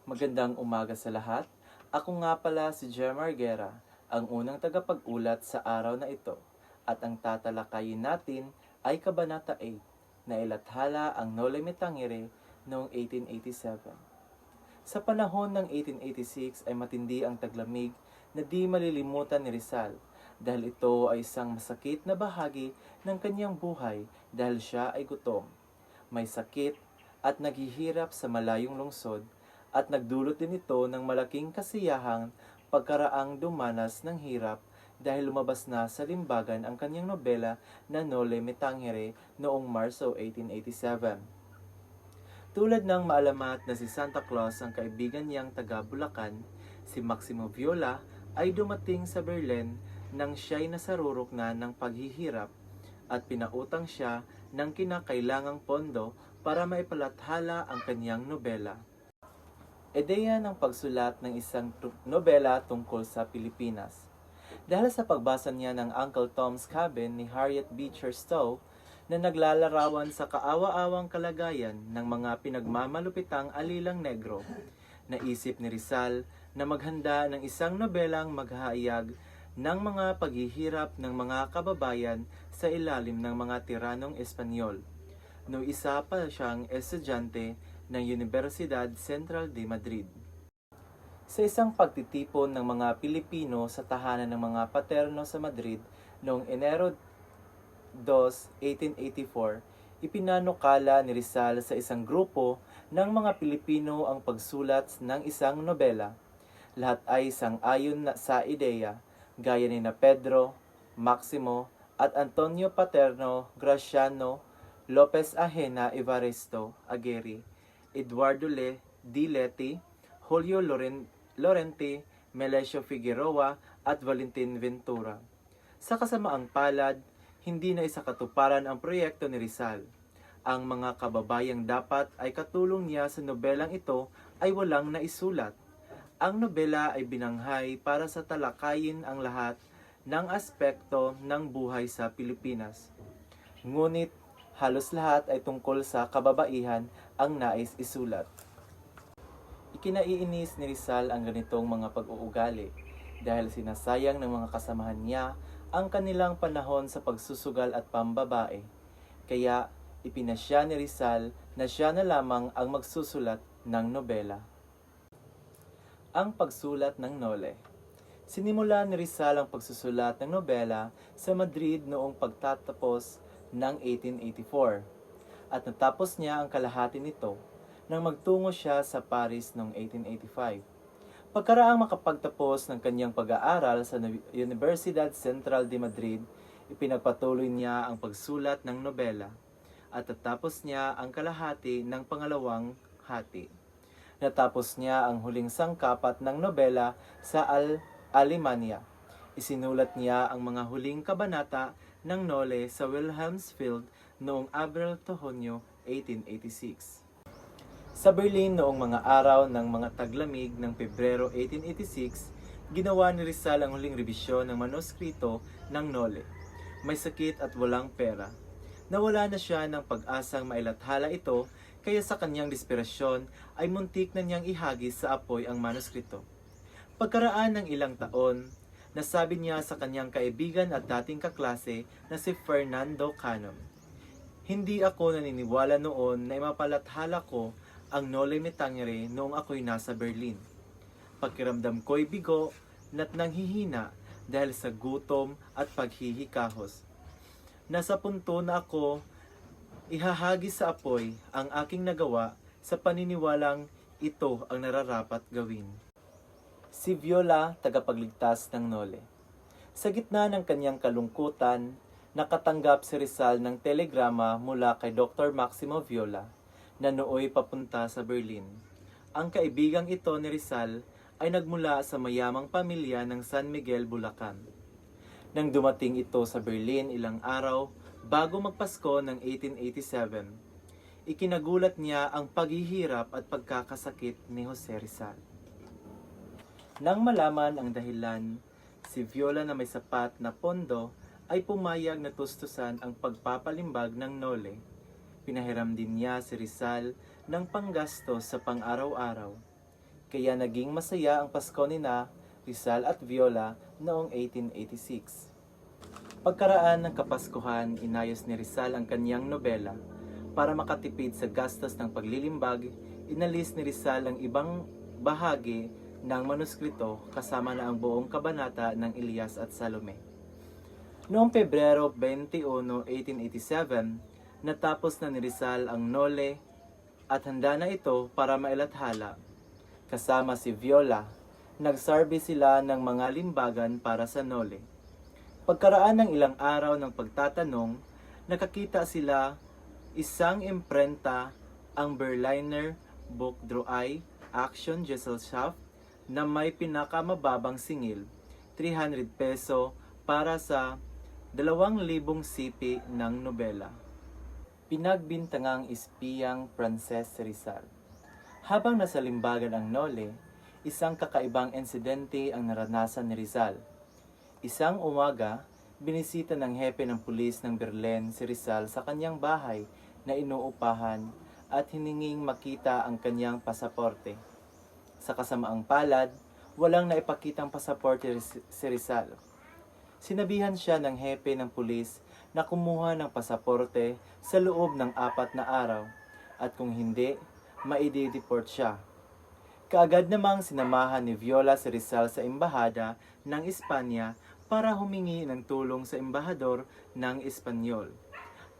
Magandang umaga sa lahat. Ako nga pala si Jemar Guerra, ang unang tagapag-ulat sa araw na ito. At ang tatalakayin natin ay Kabanata 8, na ilathala ang Noli Me Tangere noong 1887. Sa panahon ng 1886 ay matindi ang taglamig na di malilimutan ni Rizal dahil ito ay isang masakit na bahagi ng kanyang buhay dahil siya ay gutom, may sakit at naghihirap sa malayong lungsod at nagdulot din ito ng malaking kasiyahang pagkaraang dumanas ng hirap dahil lumabas na sa limbagan ang kanyang nobela na Noli Me Tangere noong Marso 1887. Tulad ng maalamat na si Santa Claus ang kaibigan niyang taga Bulacan, si Maximo Viola ay dumating sa Berlin nang siya'y nasarurok na ng paghihirap at pinautang siya ng kinakailangang pondo para maipalathala ang kanyang nobela. Ideya ng pagsulat ng isang nobela tungkol sa Pilipinas. Dahil sa pagbasa niya ng Uncle Tom's Cabin ni Harriet Beecher Stowe na naglalarawan sa kaawa-awang kalagayan ng mga pinagmamalupitang alilang negro, naisip ni Rizal na maghanda ng isang nobelang maghahayag ng mga paghihirap ng mga kababayan sa ilalim ng mga tiranong Espanyol. No isa pa siyang estudyante ng Universidad Central de Madrid. Sa isang pagtitipon ng mga Pilipino sa tahanan ng mga paterno sa Madrid noong Enero 2, 1884, ipinanukala ni Rizal sa isang grupo ng mga Pilipino ang pagsulat ng isang nobela. Lahat ay sang-ayon sa ideya, gaya ni na Pedro, Maximo, at Antonio Paterno, Graciano, Lopez Ajena Evaristo Aguirre, Eduardo D. Leti, Julio Lorente, Melesio Figueroa, at Valentin Ventura. Sa kasamaang palad, hindi na isakatuparan ang proyekto ni Rizal. Ang mga kababayang dapat ay katulong niya sa nobelang ito ay walang naisulat. Ang nobela ay binanghay para sa talakayin ang lahat ng aspekto ng buhay sa Pilipinas. Ngunit halos lahat ay tungkol sa kababaihan ang nais isulat. Ikinaiinis ni Rizal ang ganitong mga pag-uugali dahil sinasayang ng mga kasamahan niya ang kanilang panahon sa pagsusugal at pambabae. Kaya ipinasya ni Rizal na siya na lamang ang magsusulat ng nobela. Ang pagsulat ng Nole. Sinimula ni Rizal ang pagsusulat ng nobela sa Madrid noong pagtatapos ng 1884 at natapos niya ang kalahati nito nang magtungo siya sa Paris noong 1885. Pagkaraang makapagtapos ng kanyang pag-aaral sa Universidad Central de Madrid, ipinagpatuloy niya ang pagsulat ng nobela at natapos niya ang kalahati ng pangalawang hati. Natapos niya ang huling sangkapat ng nobela sa Alemanya. Isinulat niya ang mga huling kabanata ng Nole sa Wilhelmsfield noong Abril to Hunyo 1886. Sa Berlin noong mga araw ng mga taglamig ng Pebrero 1886, ginawa ni Rizal ang huling rebisyon ng manuskrito ng Nole. May sakit at walang pera. Nawala na siya ng pag-asang mailathala ito, kaya sa kanyang desperasyon ay muntik na niyang ihagis sa apoy ang manuskrito. Pagkaraan ng ilang taon, nasabi niya sa kanyang kaibigan at dating kaklase na si Fernando Canon, "Hindi ako naniniwala noon na imapalathala ko ang Noli Me Tangere noong ako'y nasa Berlin. Pakiramdam ko'y bigo na't nanghihina dahil sa gutom at paghihikahos. Nasa punto na ako ihahagis sa apoy ang aking nagawa sa paniniwalang ito ang nararapat gawin." Si Viola, tagapagligtas ng Nole. Sa gitna ng kanyang kalungkutan, nakatanggap si Rizal ng telegrama mula kay Dr. Maximo Viola na nooy papunta sa Berlin. Ang kaibigang ito ni Rizal ay nagmula sa mayamang pamilya ng San Miguel, Bulacan. Nang dumating ito sa Berlin ilang araw bago magpasko ng 1887, ikinagulat niya ang paghihirap at pagkakasakit ni Jose Rizal. Nang malaman ang dahilan, si Viola na may sapat na pondo ay pumayag na tustusan ang pagpapalimbag ng Nole. Pinahiram din niya si Rizal ng panggastos sa pang-araw-araw. kaya naging masaya ang Pasko nina Rizal at Viola noong 1886. Pagkaraan ng Kapaskuhan, inayos ni Rizal ang kanyang nobela. Para makatipid sa gastos ng paglilimbag, inalis ni Rizal ang ibang bahagi ng manuskrito kasama na ang buong kabanata ng Elias at Salome. Noong Pebrero 21, 1887, natapos na ni Rizal ang Nole at handa na ito para mailathala. Kasama si Viola, nagsarbi sila ng mga limbagan para sa Nole. Pagkaraan ng ilang araw ng pagtatanong, nakakita sila isang imprenta, ang Berliner Buchdruckerei Action Gesellschaft, na may pinakamababang singil, 300 peso para sa 2,000 sipi ng nobela. Pinagbintangang espiyang Pranses Rizal. Habang nasa limbagan ang Nole, isang kakaibang insidente ang naranasan ni Rizal. Isang umaga, binisita ng hepe ng pulis ng Berlin si Rizal sa kanyang bahay na inuupahan at hininging makita ang kanyang pasaporte. Sa kasamaang palad, walang naipakitang pasaporte si Rizal. Sinabihan siya ng hepe ng pulis na kumuha ng pasaporte sa loob ng 4 na araw at kung hindi, maidi-deport siya. Kaagad namang sinamahan ni Viola si Rizal sa embahada ng Espanya para humingi ng tulong sa embahador ng Espanyol,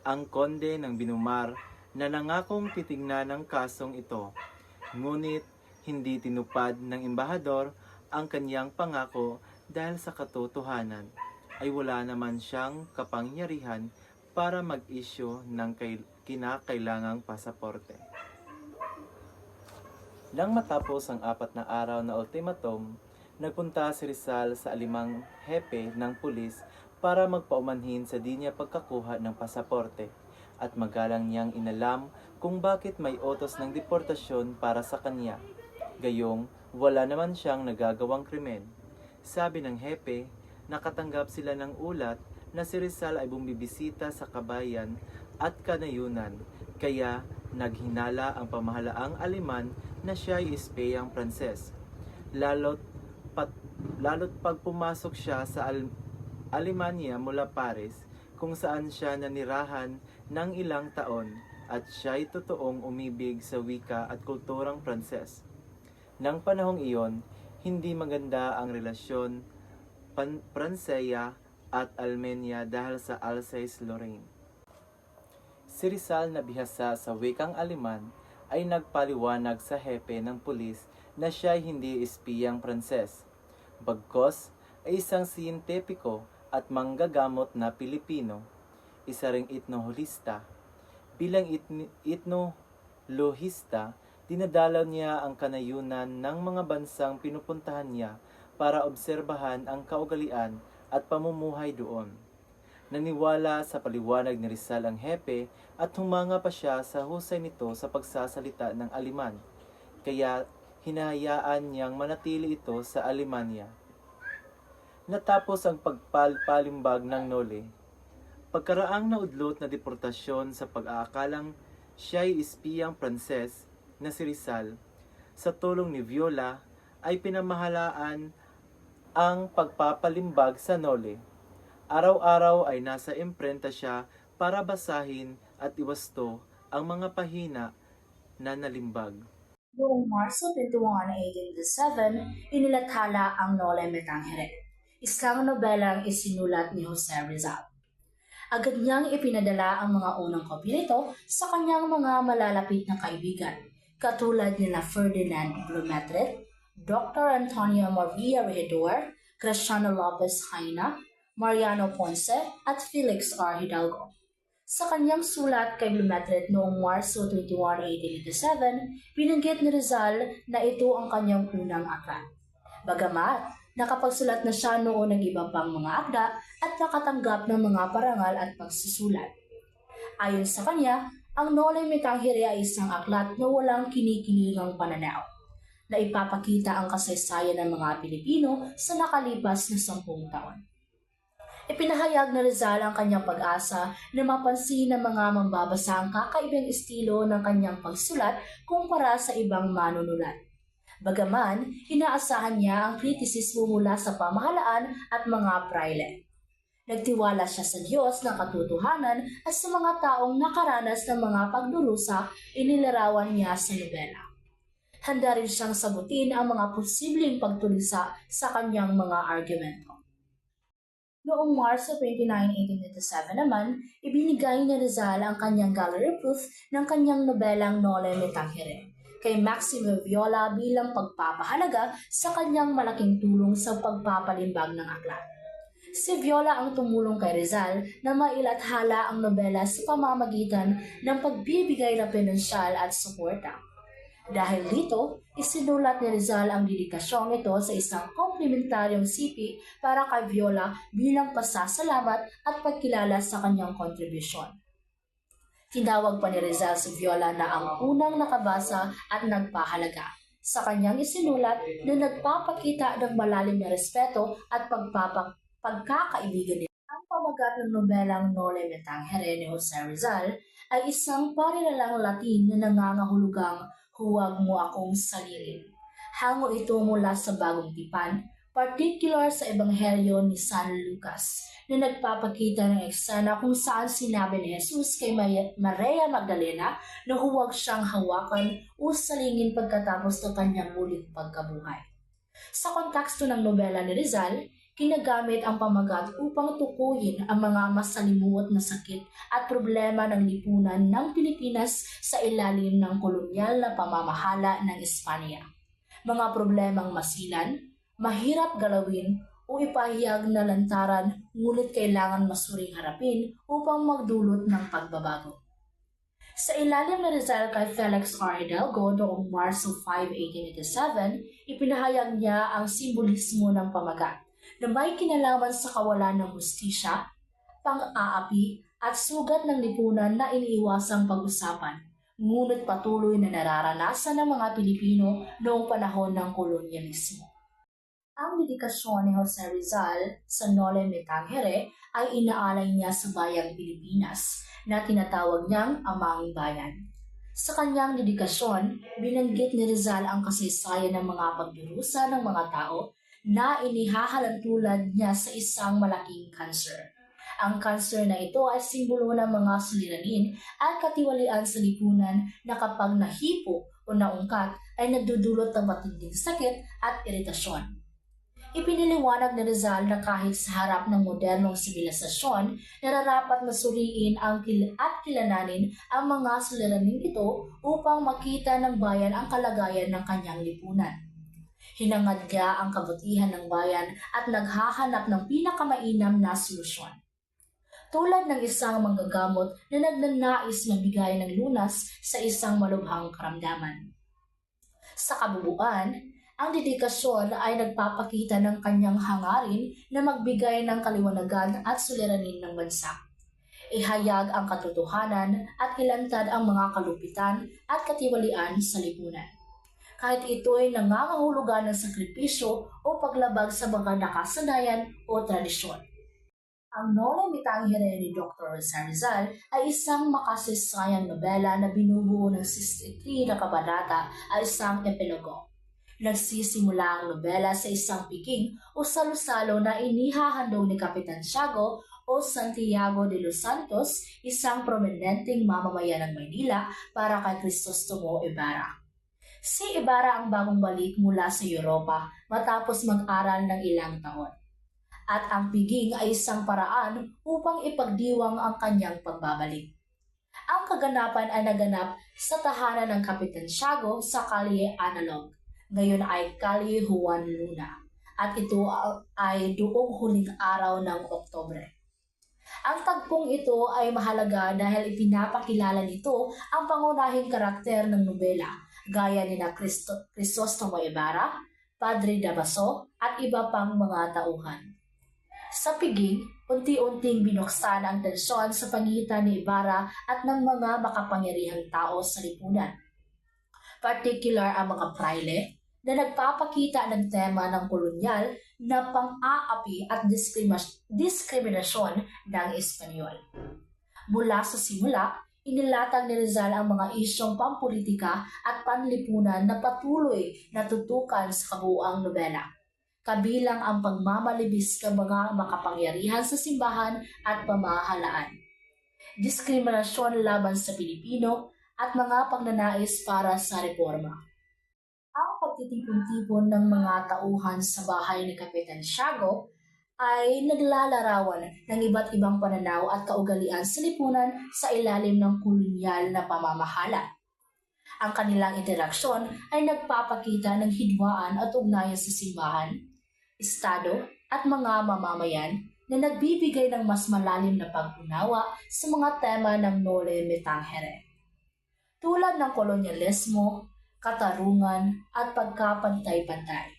ang konde ng Binumar, na nangakong titignan ng kasong ito. Ngunit hindi tinupad ng embahador ang kanyang pangako dahil sa katotohanan ay wala naman siyang kapangyarihan para mag-issue ng kinakailangang pasaporte. Nang matapos ang 4 na araw na ultimatum, nagpunta si Rizal sa 5 hepe ng pulis para magpaumanhin sa di niya pagkakuha ng pasaporte at magalang niyang inalam kung bakit may utos ng deportasyon para sa kanya. Gayong wala naman siyang nagagawang krimen. Sabi ng hepe, nakatanggap sila ng ulat na si Rizal ay bumibisita sa kabayan at kanayunan, kaya naghinala ang pamahalaang Aleman na siya ay espiyang Pranses. Lalo't pag pumasok siya sa Alemanya mula Paris, kung saan siya nanirahan ng ilang taon at siya'y totoong umibig sa wika at kulturang Pranses. Nang panahong iyon, hindi maganda ang relasyon Pranseya at Almenia dahil sa Alsace-Lorraine. Si Rizal na bihasa sa wikang Aleman ay nagpaliwanag sa hepe ng pulis na siya ay hindi espiyang Pranses. Bagkos ay isang siyentipiko at manggagamot na Pilipino, isa ring etnoholista. Bilang etnolohista, dinadalaw niya ang kanayunan ng mga bansang pinupuntahan niya para obserbahan ang kaugalian at pamumuhay doon. Naniwala sa paliwanag ni Rizal ang hepe at humanga pa siya sa husay nito sa pagsasalita ng Aleman, kaya hinahayaan niyang manatili ito sa Alemanya. Natapos ang pagpalimbag ng Nole. Pagkaraang naudlot na deportasyon sa pag-aakalang siya'y espiyang Pranses na si Rizal, sa tulong ni Viola ay pinamahalaan ang pagpapalimbag sa Nole. Araw-araw ay nasa imprenta siya para basahin at iwasto ang mga pahina na nalimbag. Noong Marso 21, 1887, inilathala ang Nole Me Tangere, isang nobelang isinulat ni Jose Rizal. Agad niyang ipinadala ang mga unang kopya nito sa kanyang mga malalapit na kaibigan, katulad nila Ferdinand Blumentritt, Dr. Antonio Maria Regidor, Cristiano Lopez Jaina, Mariano Ponce at Felix R. Hidalgo. Sa kanyang sulat kay Blumentritt noong Marso 21, 1887, binanggit ni Rizal na ito ang kanyang unang aklat. Bagamat nakapagsulat na siya noon ng iba pang mga akda at nakatanggap ng mga parangal at pagsusulat. Ayon sa kanya, ang Nole Me Tangere ay isang aklat na walang kinikilingang pananaw, na ipapakita ang kasaysayan ng mga Pilipino sa nakalipas na 10 taon. Ipinahayag na Rizal ang kanyang pag-asa na mapansin ng mga mambabasa ang kakaibang estilo ng kanyang pagsulat kumpara sa ibang manunulat. Bagaman, inaasahan niya ang kritisismo mula sa pamahalaan at mga praile. Nagtiwala siya sa Diyos ng katotohanan at sa mga taong nakaranas ng mga pagdurusa, inilarawan niya sa nobela. Handa rin siyang sagutin ang mga posibleng pagtulisa sa kanyang mga argumento. Noong Marso 29, 1887 naman, ibinigay ni Rizal ang kanyang gallery proof ng kanyang nobelang Noli Me Tangere kay Maximo Viola bilang pagpapahalaga sa kanyang malaking tulong sa pagpapalimbag ng aklat. Si Viola ang tumulong kay Rizal na mailathala ang nobela sa pamamagitan ng pagbibigay ng pinansyal at suporta. Dahil dito, isinulat ni Rizal ang dedikasyong ito sa isang komplementaryong sipi para kay Viola bilang pasasalamat at pagkilala sa kanyang kontribusyon. Tinawag pa ni Rizal si Viola na ang unang nakabasa at nagpahalaga. Sa kanyang isinulat na nagpapakita ng malalim na respeto at pagkakaibigan nila. Ang pamagat ng nobelang Noli Me Tangere ni Jose Rizal ay isang parinalang Latin na nangangahulugang huwag mo akong salilin. Hango ito mula sa Bagong Tipan, particular sa Ebanghelyo ni San Lucas, na nagpapakita ng eksena kung saan sinabi ni Jesus kay Maria Magdalena na huwag siyang hawakan o salingin pagkatapos ng kanyang muling pagkabuhay. Sa konteksto ng nobela ni Rizal, ginagamit ang pamagat upang tukuyin ang mga masalimuot na sakit at problema ng lipunan ng Pilipinas sa ilalim ng kolonyal na pamamahala ng Espanya. Mga problemang masilan, mahirap galawin o ipahayag na lantaran ngunit kailangan masuring harapin upang magdulot ng pagbabago. Sa ilalim ni Rizal kay Felix R. Hidalgo noong Marso 5, 1887, ipinahayag niya ang simbolismo ng pamagat na may kinalaman sa kawalan ng hustisya, pang-aapi at sugat ng lipunan na iniiwasang pag-usapan, ngunit patuloy na nararanasan ng mga Pilipino noong panahon ng kolonyalismo. Ang dedikasyon ni Jose Rizal sa Noli Me Tangere ay inaalay niya sa bayang Pilipinas na tinatawag niyang Amang Bayan. Sa kanyang dedikasyon, binanggit ni Rizal ang kasaysayan ng mga pagdurusa ng mga tao na inihahalantulad niya sa isang malaking kanser. Ang kanser na ito ay simbolo ng mga suliranin at katiwalian sa lipunan na kapag nahipo o naungkat ay nagdudulot ng matinding sakit at iritasyon. Ipiniliwanag ni Rizal na kahit sa harap ng modernong sibilisasyon, nararapat na suriin at kilalanin ang mga suliraning ito upang makita ng bayan ang kalagayan ng kanyang lipunan. Hinangad niya ang kabutihan ng bayan at naghahanap ng pinakamainam na solusyon. Tulad ng isang manggagamot na nagnanais magbigay ng lunas sa isang malubhang karamdaman. Sa kabubuan, ang dedikasyon ay nagpapakita ng kanyang hangarin na magbigay ng kaliwanagan at suliranin ng bansa. Ihayag ang katotohanan at ilantad ang mga kalupitan at katiwalian sa lipunan. Kahit ito'y nangangahulugan ng sakripisyo o paglabag sa mga nakasanayan o tradisyon. Ang Noli Me Tangere ni Dr. Jose Rizal ay isang makasaysayang nobela na binubuo ng 63 na kabanata ay isang epilogo. Nagsisimula ang nobela sa isang piging o salusalo na inihahandog ni Kapitan Tiago o Santiago de los Santos, isang prominenteng mamamayan ng Maynila para kay Crisostomo Ibarra. Si Ibarra ang bagong balik mula sa Europa matapos mag-aral ng ilang taon. At ang piging ay isang paraan upang ipagdiwang ang kanyang pagbabalik. Ang kaganapan ay naganap sa tahanan ng Kapitan Tiago sa Calle Analog. Ngayon ay Calle Juan Luna. At ito ay doong huling araw ng Oktubre. Ang tagpong ito ay mahalaga dahil ipinapakilala nito ang pangunahing karakter ng nobela, gaya ni Crisostomo Ibarra, Padre Damaso at iba pang mga tauhan. Sa piging, unti-unting binuksan ang tensyon sa pagitan ni Ibarra at ng mga makapangyarihang tao sa lipunan. Particular ang mga praile na nagpapakita ng tema ng kolonyal na pang-aapi at diskriminasyon ng Espanyol. Mula sa simula, Inilatag ni Rizal ang mga isyong pampolitika at panlipunan na patuloy na tutukan sa kabuuang nobela, kabilang ang pagmamalibis ng mga makapangyarihan sa simbahan at pamahalaan, diskriminasyon laban sa Pilipino, at mga pagnanais para sa reforma. Ang pagtitipon-tipon ng mga tauhan sa bahay ni Kapitan Tiago ay naglalarawan ng iba't ibang pananaw at kaugalian sa lipunan sa ilalim ng kolonyal na pamamahala. Ang kanilang interaksyon ay nagpapakita ng hidwaan at ugnayan sa simbahan, estado at mga mamamayan na nagbibigay ng mas malalim na pag-unawa sa mga tema ng Noli Me Tangere, tulad ng kolonyalismo, katarungan at pagkapantay-pantay.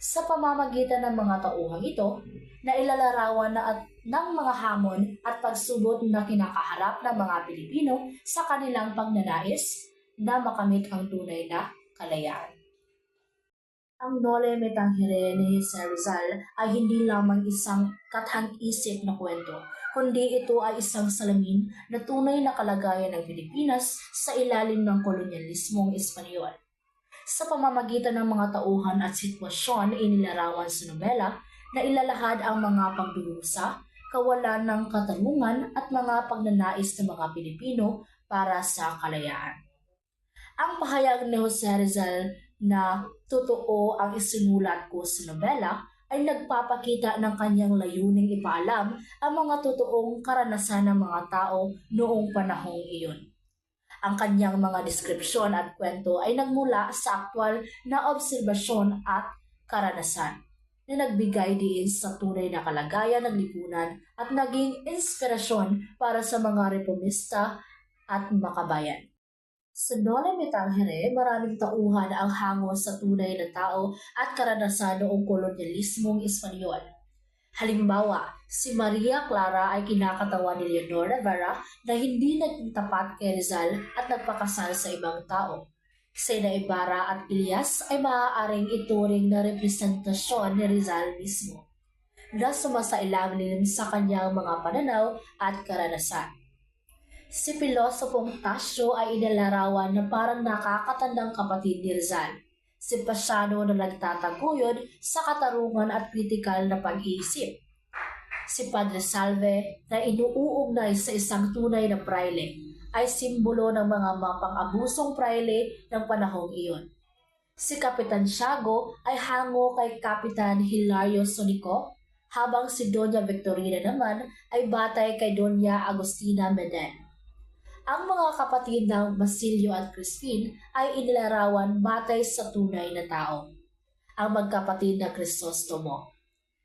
Sa pamamagitan ng mga tauhang ito, na ilalarawan na at ng mga hamon at pagsubot na kinakaharap ng mga Pilipino sa kanilang pagnanais na makamit ang tunay na kalayaan. Ang Noli Me Tangere ni Jose Rizal ay hindi lamang isang kathang-isip na kwento, kundi ito ay isang salamin na tunay na kalagayan ng Pilipinas sa ilalim ng kolonyalismong Espanyol. Sa pamamagitan ng mga tauhan at sitwasyon inilarawan sa nobela, na ilalahad ang mga pagdurusa, kawalan ng katanungan at mga pagnanais ng mga Pilipino para sa kalayaan. Ang pahayag ni Jose Rizal na totoo ang isinulat ko sa nobela ay nagpapakita ng kanyang layuning ipaalam ang mga totoong karanasan ng mga tao noong panahong iyon. Ang kanyang mga deskripsyon at kwento ay nagmula sa aktwal na obserbasyon at karanasan na nagbigay diin sa tunay na kalagayan ng lipunan at naging inspirasyon para sa mga reformista at makabayan. Sa Noli Me Tangere, maraming tauhan ang hango sa tunay na tao at karanasan noong kolonyalismong Espanyol. Halimbawa, si Maria Clara ay kinakatawan ni Leonor Rivera na hindi naging tapat kay Rizal at nagpakasal sa ibang tao. Sina Ibarra at Elias ay maaaring ituring na representasyon ni Rizal mismo, na sumasailalim sa kanyang mga pananaw at karanasan. Si Pilosopong Tasio ay inilarawan na parang nakakatandang kapatid ni Rizal, si Pasiano na nagtataguyod sa katarungan at kritikal na pag-iisip, si Padre Salve na inuugnay sa isang tunay na praile, ay simbolo ng mga mapang-abusong praile ng panahong iyon. Si Kapitan Tiago ay hango kay Kapitan Hilario Sonico, habang si Doña Victorina naman ay batay kay Doña Agustina Meden. Ang mga kapatid ng Basilio at Crispin ay inilarawan batay sa tunay na tao. Ang magkapatid na Crisostomo,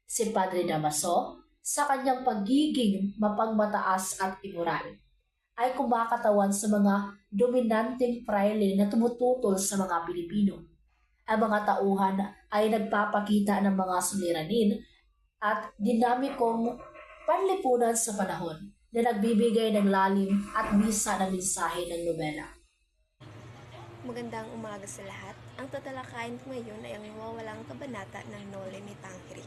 si Padre Damaso, sa kanyang pagiging mapagmataas at imoral, ay kumakatawan sa mga dominanteng praile na tumututol sa mga Pilipino. Ang mga tauhan ay nagpapakita ng mga suliranin at dinamikong panlipunan sa panahon na nagbibigay ng lalim at misa ng mensahe ng nobela. Magandang umaga sa lahat. Ang tatalakayin ko ngayon ay ang nawawalang kabanata ng Noli Me Tangere.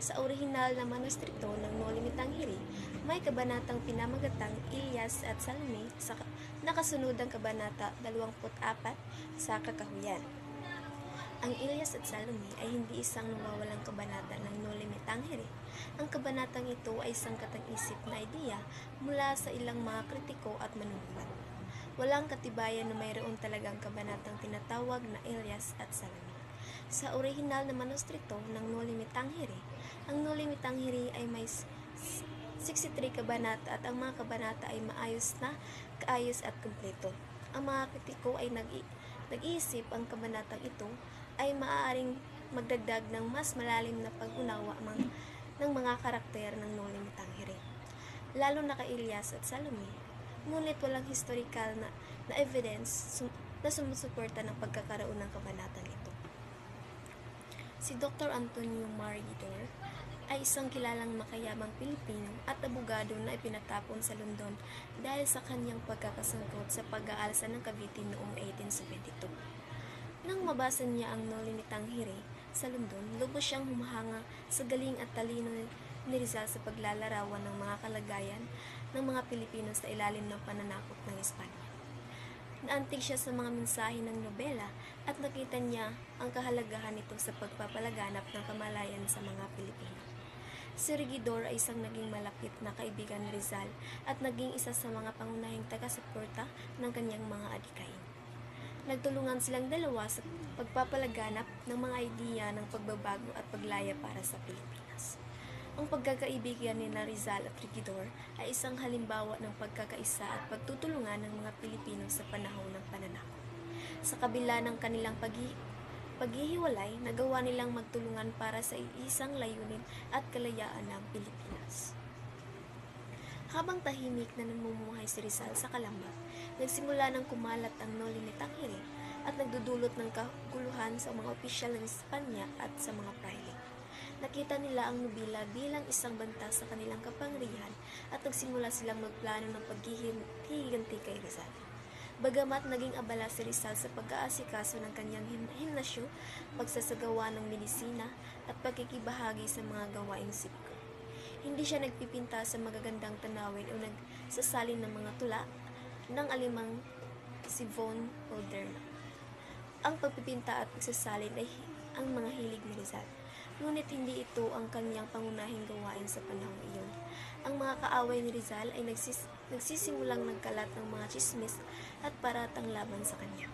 Sa orihinal na manustrito ng Noli Me Tangere, may kabanatang pinamagatang Elias at Salome sa nakasunodang kabanata 24 sa Kakahuyan. Ang Elias at Salome ay hindi isang nawawalang kabanata ng Noli Me Tangere. Ang kabanatang ito ay isang katang-isip na ideya mula sa ilang mga kritiko at manunulat. Walang katibayan na mayroon talagang kabanatang tinatawag na Elias at Salome. Sa orihinal na manustrito ng Noli Me Tangere, ang Noli Me Tangere ay may 63 kabanata at ang mga kabanata ay kaayos at kumpleto. Ang mga kritiko ay nag-iisip ang kabanatang ito ay maaaring magdagdag ng mas malalim na pag-unawa ng mga karakter ng Noli Me Tangere, lalo na kay Elias at Salome, ngunit walang historical na evidence na sumusuporta ng pagkakaroon ng kabanatang ito. Si Dr. Antonio Marguitor ay isang kilalang makayamang Pilipino at abogado na ipinatapon sa London dahil sa kanyang pagkakasangkot sa pag-aalsa ng Cavite noong 1872. Nang mabasa niya ang Noli Me Tangere sa London, lubos siyang humahanga sa galing at talino ni Rizal sa paglalarawan ng mga kalagayan ng mga Pilipino sa ilalim ng pananakop ng Espanya. Naantig siya sa mga mensahe ng nobela at nakita niya ang kahalagahan nito sa pagpapalaganap ng kamalayan sa mga Pilipino. Si Regidor ay isang naging malapit na kaibigan ni Rizal at naging isa sa mga pangunahing taga-suporta ng kanyang mga adikain. Nagtulungan silang dalawa sa pagpapalaganap ng mga ideya ng pagbabago at paglaya para sa Pilipinas. Ang pagkakaibigan ni Rizal at Regidor ay isang halimbawa ng pagkakaisa at pagtutulungan ng mga Pilipino sa panahon ng pananakop. Sa kabila ng kanilang paghihiwalay, nagawa nilang magtulungan para sa isang layunin at kalayaan ng Pilipinas. Habang tahimik na namumuhay si Rizal sa Calamba, nagsimula ng kumalat ang Noli Me Tangere at nagdudulot ng kaguluhan sa mga opisyal ng Espanya at sa mga praile. Nakita nila ang nobela bilang isang banta sa kanilang kapangyarihan at nagsimula silang magplano ng paghihiganti kay Rizal. Bagamat naging abala si Rizal sa pag-aasikaso ng kanyang himnasyo, pagsasagawa ng medisina at pagkikibahagi sa mga gawaing sipko. Hindi siya nagpipinta sa magagandang tanawin o nagsasalin ng mga tula ng alimang si Von Holderno. Ang pagpipinta at pagsasalin ay ang mga hilig ni Rizal. Ngunit hindi ito ang kanyang pangunahing gawain sa panahong iyon. Ang mga kaaway ni Rizal ay nagsisimulang nagkalat ng mga chismis at paratang laban sa kanya.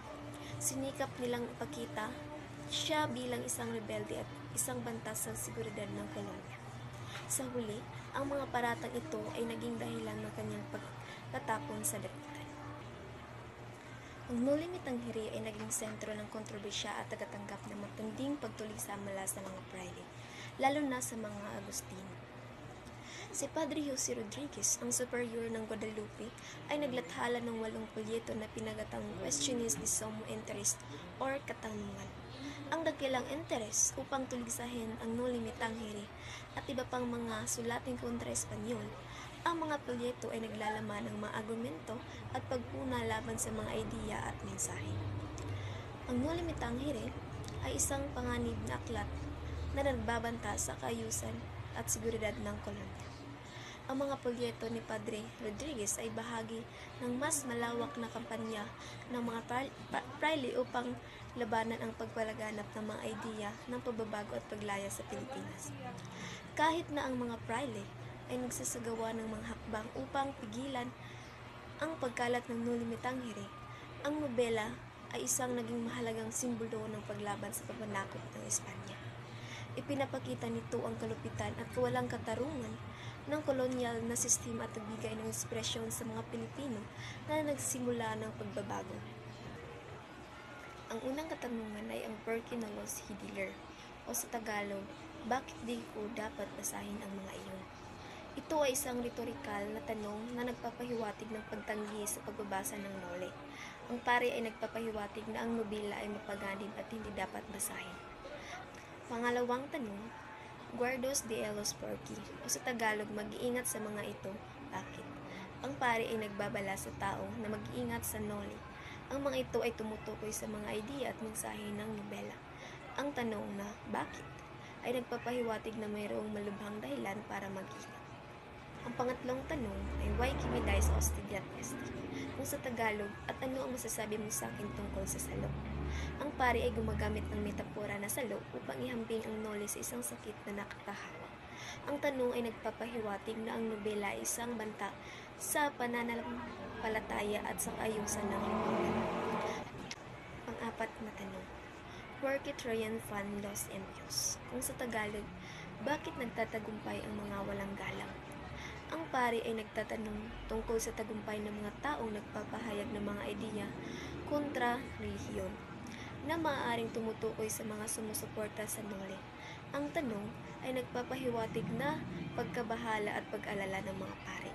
Sinikap nilang ipakita siya bilang isang rebelde at isang banta sa seguridad ng kolonya. Sa huli, ang mga paratang ito ay naging dahilan ng kanyang pagkatapon sa dapitan. Ang Noli Me Tangere ay naging sentro ng kontrobersya at tagatanggap ng matinding pagtuligsa mula sa mga praile, lalo na sa mga Agustino. Si Padre Jose Rodriguez, ang superior ng Guadalupe, ay naglathala ng 8 polyeto na pinagatang Questiones de Sumo Interest or katanungan. Ang dakilang interes upang tuligsahin ang Noli Me Tangere at iba pang mga sulating kontra Espanyol. Ang mga polyeto ay naglalaman ng mga argumento at pagpuna laban sa mga ideya at mensahe. Ang Noli Me Tangere ay isang panganib na aklat na nagbabanta sa kaayusan at seguridad ng kolonya. Ang mga polyeto ni Padre Rodriguez ay bahagi ng mas malawak na kampanya ng mga praile upang labanan ang pagpalaganap ng mga ideya ng pagbabago at paglaya sa Pilipinas. Kahit na ang mga praile ay nagsasagawa ng mga hakbang upang pigilan ang pagkalat ng Noli Me Tangere, ang nobela ay isang naging mahalagang simbolo ng paglaban sa papanakop ng Espanya. Ipinapakita nito ang kalupitan at kawalang katarungan ng kolonyal na sistema at nagbigay ng inspirasyon sa mga Pilipino na nagsimula ng pagbabago. Ang unang katanungan ay ang Per qué no los Hidiler o sa Tagalog, bakit di ko dapat basahin ang mga iyon? Ito ay isang retorikal na tanong na nagpapahiwatig ng pagtanggi sa pagbabasa ng Noli. Ang pari ay nagpapahiwatig na ang nobela ay mapaganib at hindi dapat basahin. Pangalawang tanong, Guardos de ellos porqué o sa Tagalog, mag-iingat sa mga ito, bakit? Ang pari ay nagbabala sa tao na mag-iingat sa Noli. Ang mga ito ay tumutukoy sa mga ideya at mensahe ng nobela. Ang tanong na, bakit? Ay nagpapahiwatig na mayroong malubhang dahilan para mag-ingat. Ang pangatlong tanong ay why kimi dies hostidiat est? Kung sa Tagalog, at ano ang masasabi mo sa akin tungkol sa salo? Ang pari ay gumagamit ng metapora na salo upang ihambing ang Noli sa isang sakit na nakakahawa. Ang tanong ay nagpapahiwatig na ang nobela ay isang banta sa pananampalataya at sa kaayusan ng lipunan. Pang-apat na tanong, por qué triunfan los impíos? Kung sa Tagalog, bakit nagtatagumpay ang mga walang galang? Ang pari ay nagtatanong tungkol sa tagumpay ng mga taong nagpapahayag ng mga ideya kontra relihiyon na maaaring tumutukoy sa mga sumusuporta sa Noli. Ang tanong ay nagpapahiwatig na pagkabahala at pag-alala ng mga pari.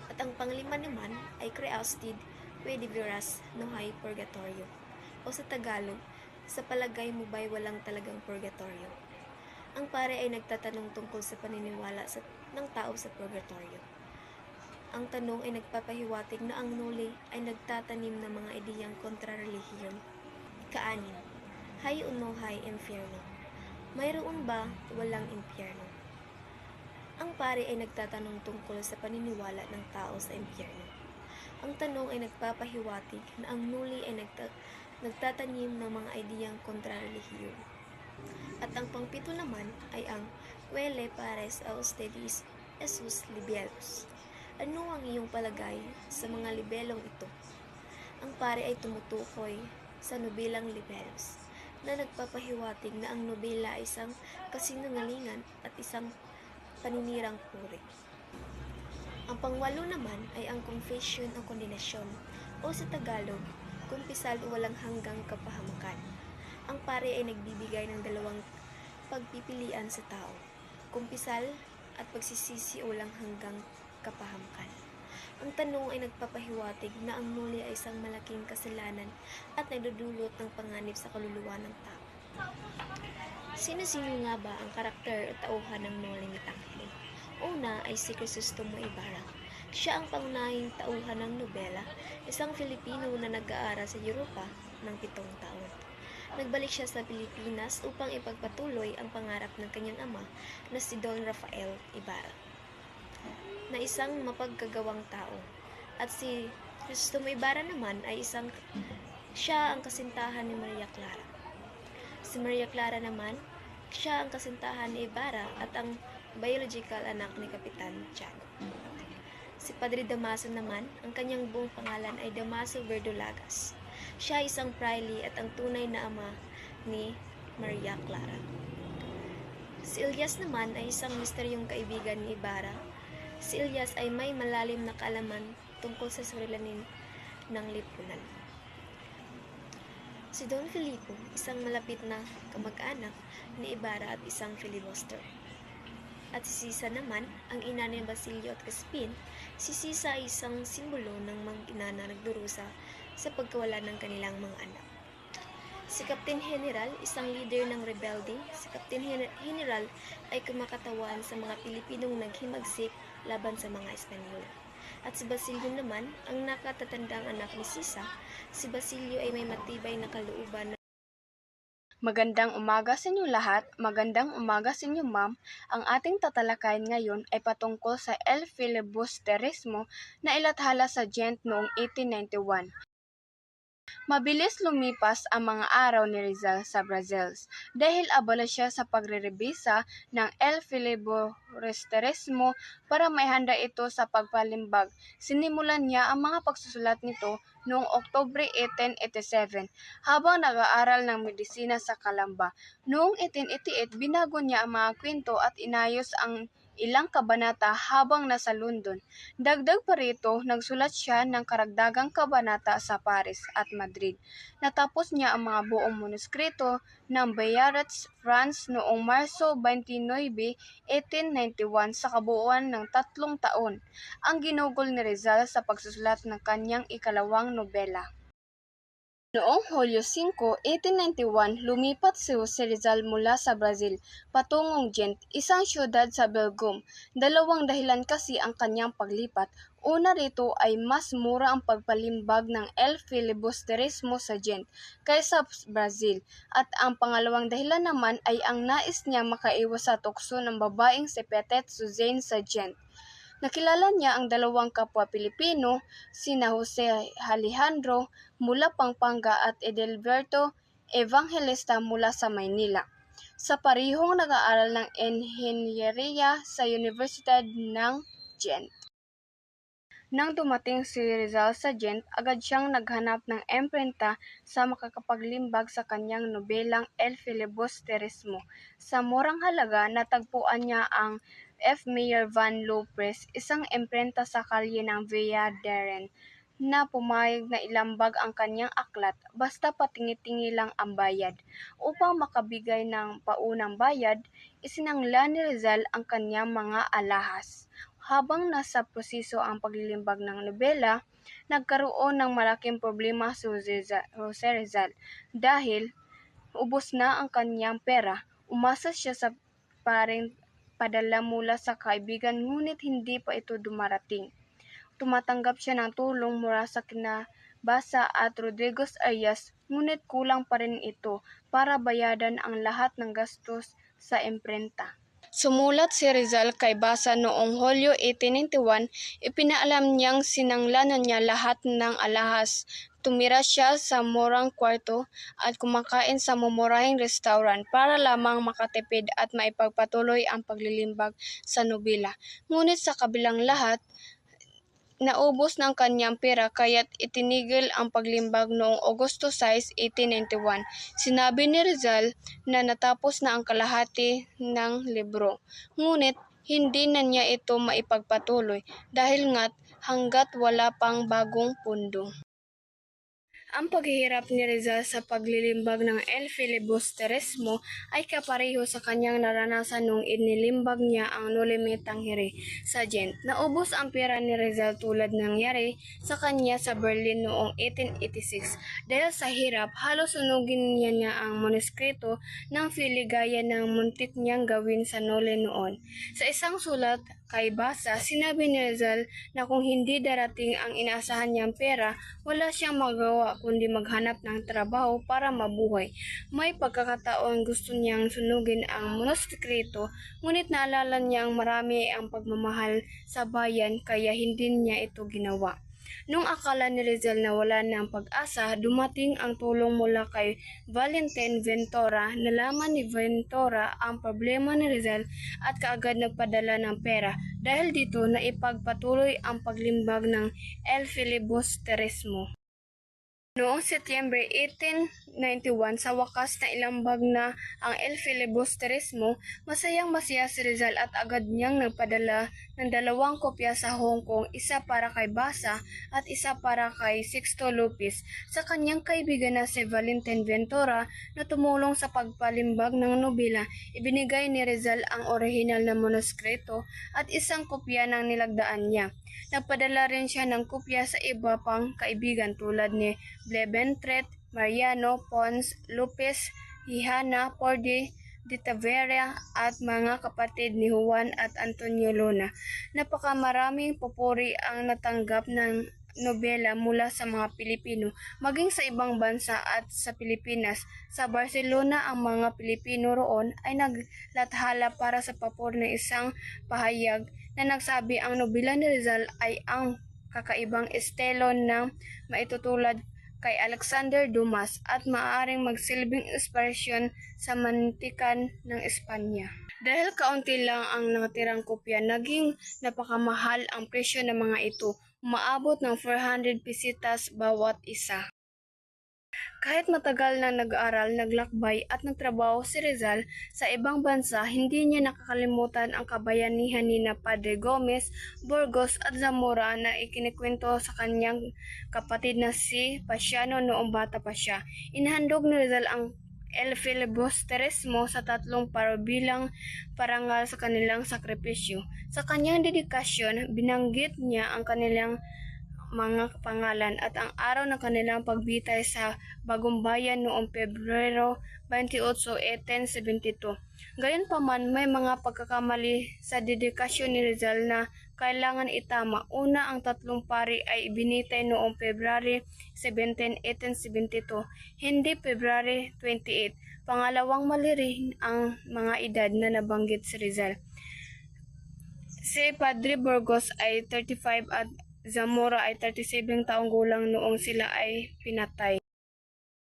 At ang panglima naman ay creaustid pwede veras no hay purgatorio o sa Tagalog, sa palagay mo ba'y walang talagang purgatorio? Ang pare ay nagtatanong tungkol sa paniniwala ng tao sa purgatorio. Ang tanong ay nagpapahiwatig na ang Noli ay nagtatanim ng mga ideyang kontra-relihiyon. Ika-6, hay o no hay impyerno? Mayroon ba walang impyerno? Ang pari ay nagtatanong tungkol sa paniniwala ng tao sa impyerno. Ang tanong ay nagpapahiwatig na ang nuli ay nagtatanim ng mga ideyang kontrarelihiyon. At ang pangpito naman ay ang Quelle pares a ustedes esus libelos. Ano ang iyong palagay sa mga libelong ito? Ang pari ay tumutukoy sa nobelang Libelos na nagpapahiwatig na ang nobela ay isang kasinungalingan at isang paninirang puri. Ang pangwalo naman ay ang confession o kondenasyon o sa Tagalog, kumpisal o walang hanggang kapahamakan. Ang pari ay nagbibigay ng dalawang pagpipilian sa tao, kumpisal at pagsisisi o walang hanggang kapahamakan. Ang tanong ay nagpapahiwatig na ang noli ay isang malaking kasalanan at nagdudulot ng panganib sa kaluluwa ng tao. Sino-sino nga ba ang karakter at tauhan ng Noli Me Tangere? Una ay si Crisostomo Ibarra. Siya ang pangunahing tauhan ng nobela, isang Filipino na nag-aaral sa Europa ng 7 taon. Nagbalik siya sa Pilipinas upang ipagpatuloy ang pangarap ng kanyang ama na si Don Rafael Ibarra, na isang mapagkagawang tao. At si Crisostomo Ibarra naman ay siya ang kasintahan ni Maria Clara. Si Maria Clara naman, siya ang kasintahan ni Ibarra at ang biological anak ni Kapitan Tiago. Si Padre Damaso naman, ang kanyang buong pangalan ay Damaso Verdolagas. Siya ay isang praile at ang tunay na ama ni Maria Clara. Si Elias naman ay isang misteryong kaibigan ni Ibarra. Si Elias ay may malalim na kaalaman tungkol sa suliranin ng lipunan. Si Don Filipo, isang malapit na kamag-anak ni Ibarra at isang filibuster. At si Sisa naman, ang ina ni Basilio at Caspin. Si Sisa ay isang simbolo ng mag-ina na nagdurusa sa pagkawala ng kanilang mga anak. Si Captain General, isang leader ng rebelde. Si Captain General ay kumakatawan sa mga Pilipinong naghimagsik laban sa mga Espanyol. At si Basilio naman, ang nakatatandang anak ni Sisa. Si Basilio ay may matibay na kalooban. Magandang umaga sa inyo lahat, magandang umaga sa inyo ma'am. Ang ating tatalakayin ngayon ay patungkol sa El Filibusterismo na ilathala sa Ghent noong 1891. Mabilis lumipas ang mga araw ni Rizal sa Brazil dahil abala siya sa pagrerebisa ng El Filibusterismo para maihanda ito sa pagpalimbag. Sinimulan niya ang mga pagsusulat nito noong Oktubre 1887 habang nag-aaral ng medisina sa Calamba. Noong 1888, binago niya ang mga kwento at inayos ang ilang kabanata habang nasa London. Dagdag pa rito, nagsulat siya ng karagdagang kabanata sa Paris at Madrid. Natapos niya ang mga buong manuskrito ng Bayreuth, France noong Marso 29, 1891 sa kabuuan ng 3 taon. Ang ginugol ni Rizal sa pagsusulat ng kanyang ikalawang nobela. Noong Hulyo 5, 1891, lumipat si Jose Rizal mula sa Brazil patungong Ghent, isang syudad sa Belgium. Dalawang dahilan kasi ang kanyang paglipat. Una rito ay mas mura ang pagpalimbag ng El Filibusterismo sa Ghent kaysa Brazil. At ang pangalawang dahilan naman ay ang nais niya makaiwas sa tukso ng babaeng si Petite Suzanne sa Ghent. Nakilala niya ang dalawang kapwa Pilipino, sina Jose Alejandro mula Pampanga at Edelberto Evangelista mula sa Maynila, sa parehong nag-aaral ng enhinyeriya sa Universidad ng Ghent. Nang dumating si Rizal sa Ghent, agad siyang naghanap ng imprenta sa makakapaglimbag sa kanyang nobelang El Filibusterismo. Sa murang halaga, natagpuan niya ang F. Meyer van Loo Press, isang imprenta sa kalye ng Via Deren, na pumayag na ilambag ang kanyang aklat basta patingi-tingi lang ang bayad. Upang makabigay ng paunang bayad, isinangla ni Rizal ang kanyang mga alahas. Habang nasa proseso ang paglilimbag ng nobela, nagkaroon ng malaking problema si Jose Rizal dahil ubos na ang kanyang pera. Umasa siya sa paring padala mula sa kaibigan ngunit hindi pa ito dumarating. Tumatanggap siya ng tulong mula sa Kinabasa at Rodriguez Arias ngunit kulang pa rin ito para bayadan ang lahat ng gastos sa imprenta. Sumulat si Rizal kay Basa noong Hulyo 1891, ipinaalam niyang sinanglanan niya lahat ng alahas. Tumira siya sa murang kwarto at kumakain sa mumurahing restaurant para lamang makatipid at maipagpatuloy ang paglilimbag sa nobela. Ngunit sa kabilang lahat, naubos ng kanyang pera kaya't itinigil ang paglimbag noong Agosto 6, 1891. Sinabi ni Rizal na natapos na ang kalahati ng libro. Ngunit hindi na niya ito maipagpatuloy dahil hanggat wala pang bagong pundo. Ang paghihirap ni Rizal sa paglilimbag ng El Filibusterismo ay kapareho sa kanyang naranasan nung inilimbag niya ang Noli Tangere sa Gent. Naubos ang pera ni Rizal tulad nangyari sa kanya sa Berlin noong 1886. Dahil sa hirap, halos sunugin niya ang manuskrito ng Filigaya ng muntik niyang gawin sa Noli noon. Sa isang sulat kay Basa, sinabi ni Rizal na kung hindi darating ang inaasahan niyang pera, wala siyang magawa kundi maghanap ng trabaho para mabuhay. May pagkakataon gusto niyang sunugin ang manuskrito, ngunit naalala niyang marami ang pagmamahal sa bayan kaya hindi niya ito ginawa. Nung akala ni Rizal na wala ng pag-asa, dumating ang tulong mula kay Valentin Ventura. Nalaman ni Ventura ang problema ni Rizal at kaagad nagpadala ng pera. Dahil dito, naipagpatuloy ang paglimbag ng El Filibusterismo. Noong Setyembre 1891, sa wakas na ilambag na ang El Filibusterismo, masayang-masaya si Rizal at agad niyang nagpadala ng 2 kopya sa Hong Kong, isa para kay Basa at isa para kay Sixto Lopez, sa kanyang kaibigan na si Valentin Ventura na tumulong sa pagpalimbag ng nobela. Ibinigay ni Rizal ang orihinal na manuskrito at isang kopya ng nilagdaan niya. Nagpadala rin siya ng kopya sa iba pang kaibigan tulad ni Bleventret, Mariano, Pons, Lopez, Hihana, Porde, de Tavera at mga kapatid ni Juan at Antonio Luna. Napakamaraming papuri ang natanggap ng nobela mula sa mga Pilipino, maging sa ibang bansa at sa Pilipinas. Sa Barcelona, ang mga Pilipino roon ay naglathala para sa papuri ng isang pahayag na nagsabi ang nobela ni Rizal ay ang kakaibang estilo ng maitutulad kay Alexander Dumas at maaaring magsilbing inspirasyon sa mantikan ng Espanya. Dahil kaunti lang ang nakatirang kopya, naging napakamahal ang presyo ng mga ito, umaabot ng 400 pesitas bawat isa. Kahit matagal na nag-aaral, naglakbay at nagtrabaho si Rizal sa ibang bansa, hindi niya nakakalimutan ang kabayanihan ni na Padre Gomez, Burgos at Zamora na ikinikwento sa kanyang kapatid na si Pasiano noong bata pa siya. Inhandog ni Rizal ang El Filibusterismo sa 3 bilang parangal sa kanilang sakripisyo. Sa kanyang dedikasyon, binanggit niya ang kanilang mga pangalan at ang araw ng kanilang pagbitay sa Bagong Bayan noong Pebrero 28, 1872. Gayunpaman, may mga pagkakamali sa dedikasyon ni Rizal na kailangan itama. Una, ang 3 pari ay ibinitay noong February 17, 1872, hindi February 28. Pangalawang, mali rin ang mga edad na nabanggit si Rizal. Si Padre Burgos ay 35 at Zamora ay 37 taong gulang noong sila ay pinatay.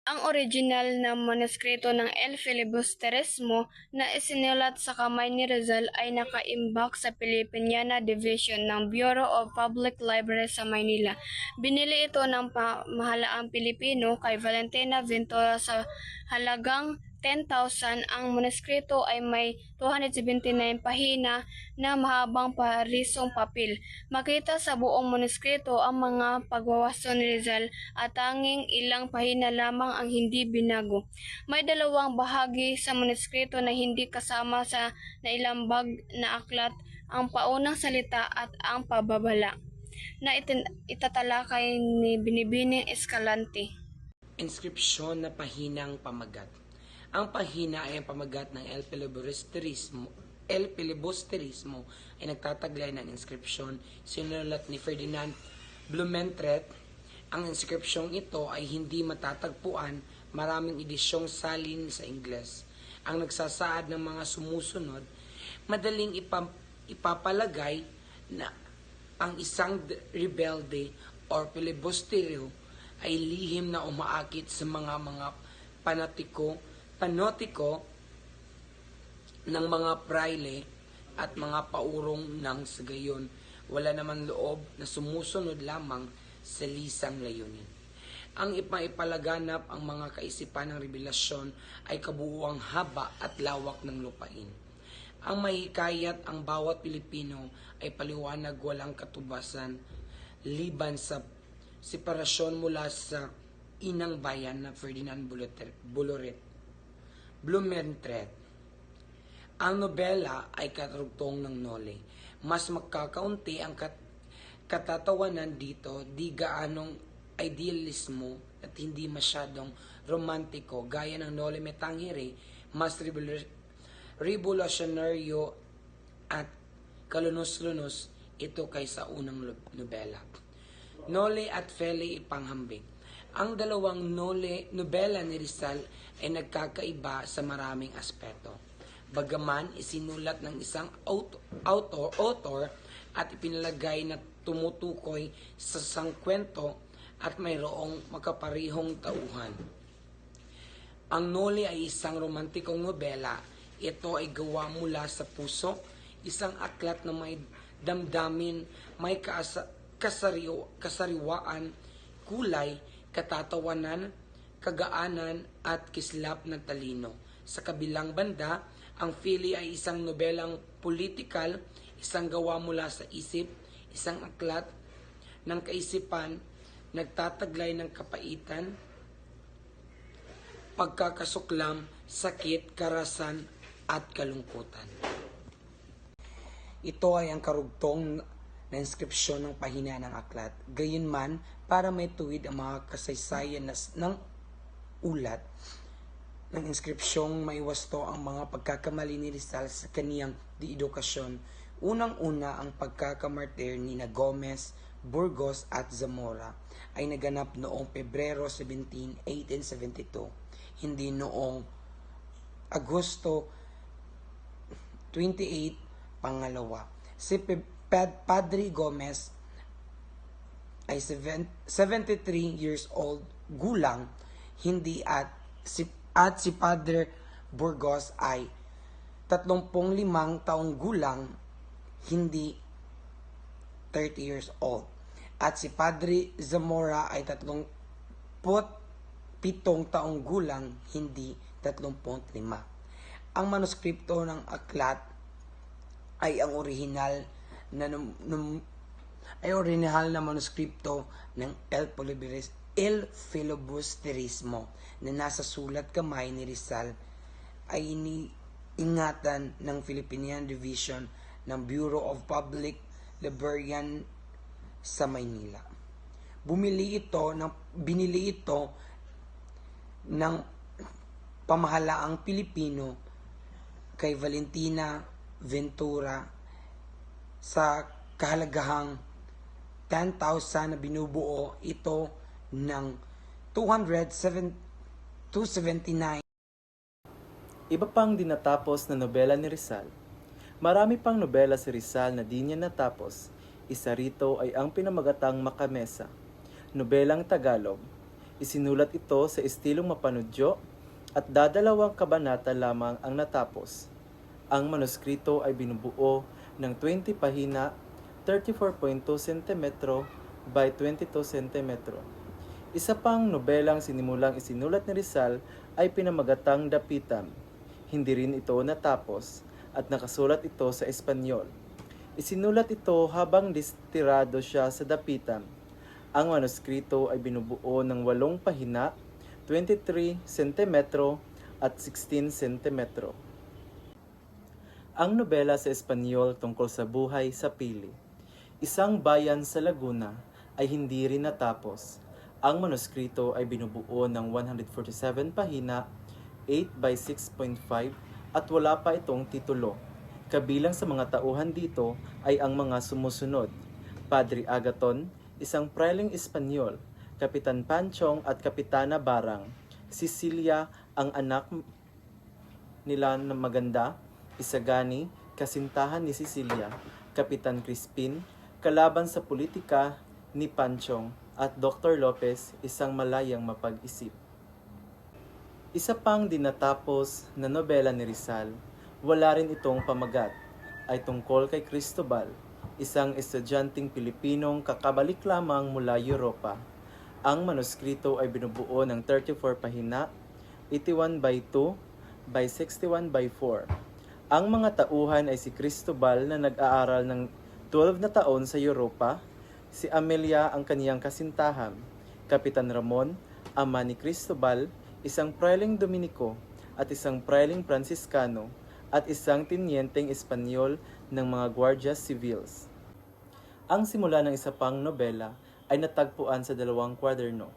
Ang original na manuskrito ng El Filibusterismo na isinulat sa kamay ni Rizal ay nakaimbak sa Filipiniana Division ng Bureau of Public Libraries sa Maynila. Binili ito ng pamahalaang Pilipino kay Valentina Ventura sa halagang 10,000. Ang manuskrito ay may 279 pahina na mahabang parisong papel. Makita sa buong manuskrito ang mga pagwawasto ni Rizal at tanging ilang pahina lamang ang hindi binago. May 2 bahagi sa manuskrito na hindi kasama sa nailambag na aklat, ang paunang salita at ang pababala, na itatalakay ni Binibining Escalante. Inskripsyon na pahinang pamagat. Ang pahina ay ang pamagat ng El Filibusterismo. El Filibusterismo ay nagtataglay ng inskripsyon sinulat ni Ferdinand Blumentritt. Ang inskripsyong ito ay hindi matatagpuan, maraming edisyong salin sa Ingles. Ang nagsasaad ng mga sumusunod, madaling ipapalagay na ang isang rebelde or filibustero ay lihim na umaakit sa mga panotiko ng mga praile at mga paurong ng sagayon wala naman loob na sumusunod lamang sa lisang layunin. Ang ipalaganap ang mga kaisipan ng revelasyon ay kabuuang haba at lawak ng lupain. Ang mahikayat ang bawat Pilipino ay paliwanag walang katubasan liban sa separasyon mula sa inang bayan na Ferdinand Blumentritt. Ang nobela ay karugtong ng Noli. Mas magkakaunti ang katatawanan dito, di gaanong idealismo at hindi masyadong romantiko gaya ng Noli Me Tangere, mas revolusyonaryo at kalunos-lunos ito kaysa unang nobela. Noli at Feli ipanghambing. Ang dalawang nobela ni Rizal ay nagkakaiba sa maraming aspeto. Bagaman isinulat ng isang author at ipinalagay na tumutukoy sa sangkwento at mayroong makaparihong tauhan. Ang Noli ay isang romantikong nobela. Ito ay gawa mula sa puso, isang aklat na may damdamin, may kasariwaan, kulay, katatawanan, kagaanan at kislap ng talino. Sa kabilang banda, ang Fili ay isang nobelang politikal, isang gawa mula sa isip, isang aklat ng kaisipan, nagtataglay ng kapaitan, pagkakasuklam, sakit, karasan, at kalungkutan. Ito ay ang karugtong na inskripsyon ng pahina ng aklat. Gayunman, para may tuwid ang mga kasaysayan ng ulat ng inskripsyong maiwasto ang mga pagkakamali ni Rizal sa kaniyang edukasyon. Unang-una ang pagkakamartir ni Gomez, Burgos at Zamora ay naganap noong Pebrero 17, 1872, hindi noong Agosto 28, pangalawa. Si Padre Gomez ay 73 years old gulang, hindi at si Padre Burgos ay 35 taong gulang, hindi 30 years old. At si Padre Zamora ay 37 taong gulang, hindi 35. Ang manuskripto ng aklat ay ang orihinal na manuskripto ng El Filibusterismo na nasa sulat kamay ni Rizal ay iniingatan ng Philippine Division ng Bureau of Public Librarian sa Maynila. Binili ito ng pamahalaang Pilipino kay Valentina Ventura sa kahalagahang 10,000 na binubuo ito ng 279. Iba pang dinatapos na nobela ni Rizal. Marami pang nobela si Rizal na di niya natapos. Isa rito ay ang pinamagatang Makamesa, nobelang Tagalog. Isinulat ito sa estilong mapanudyo at 2 kabanata lamang ang natapos. Ang manuskrito ay binubuo ng 20 pahina, 34.2 cm by 22 cm. Isa pang nobelang sinimulang isinulat ni Rizal ay pinamagatang Dapitan. Hindi rin ito natapos at nakasulat ito sa Espanyol. Isinulat ito habang distirado siya sa Dapitan. Ang manuskrito ay binubuo ng 8 pahina, 23 cm at 16 cm. Ang nobela sa Espanyol tungkol sa buhay sa Pili, isang bayan sa Laguna, ay hindi rin natapos. Ang manuskrito ay binubuo ng 147 pahina, 8 by 6.5 at wala pa itong titulo. Kabilang sa mga tauhan dito ay ang mga sumusunod: Padre Agaton, isang prailing Espanyol, Kapitan Panchong at Kapitana Barang, Cecilia, ang anak nila na maganda, Isagani, kasintahan ni Cecilia, Kapitan Crispin, kalaban sa politika ni Panchong, at Dr. Lopez, isang malayang mapag-isip. Isa pang dinatapos na nobela ni Rizal, wala rin itong pamagat, ay tungkol kay Cristobal, isang estudyanteng Pilipinong kakabalik lamang mula Europa. Ang manuskrito ay binubuo ng 34 pahina, 81 by 2 by 61 by 4. Ang mga tauhan ay si Cristobal na nag-aaral ng 12 na taon sa Europa, si Amelia ang kaniyang kasintahan, Kapitan Ramon, ama ni Cristobal, isang praeling Dominiko at isang praeling Franciscano, at isang tinyenteng Espanyol ng mga Guardia Civils. Ang simula ng isa pang nobela ay natagpuan sa 2 kwaderno.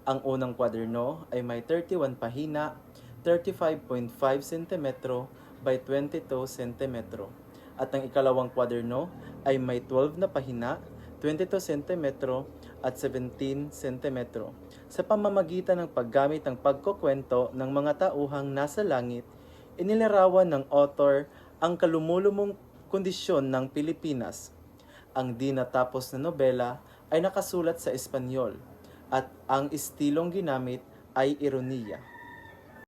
Ang unang kwaderno ay may 31 pahina, 35.5 cm by 22 cm. At ang ikalawang kwaderno ay may 12 na pahina, 22 cm at 17 cm. Sa pamamagitan ng paggamit ng pagkukwento ng mga tauhang nasa langit, inilarawan ng author ang kalumulumong kondisyon ng Pilipinas. Ang di natapos na nobela ay nakasulat sa Espanyol at ang estilong ginamit ay ironiya.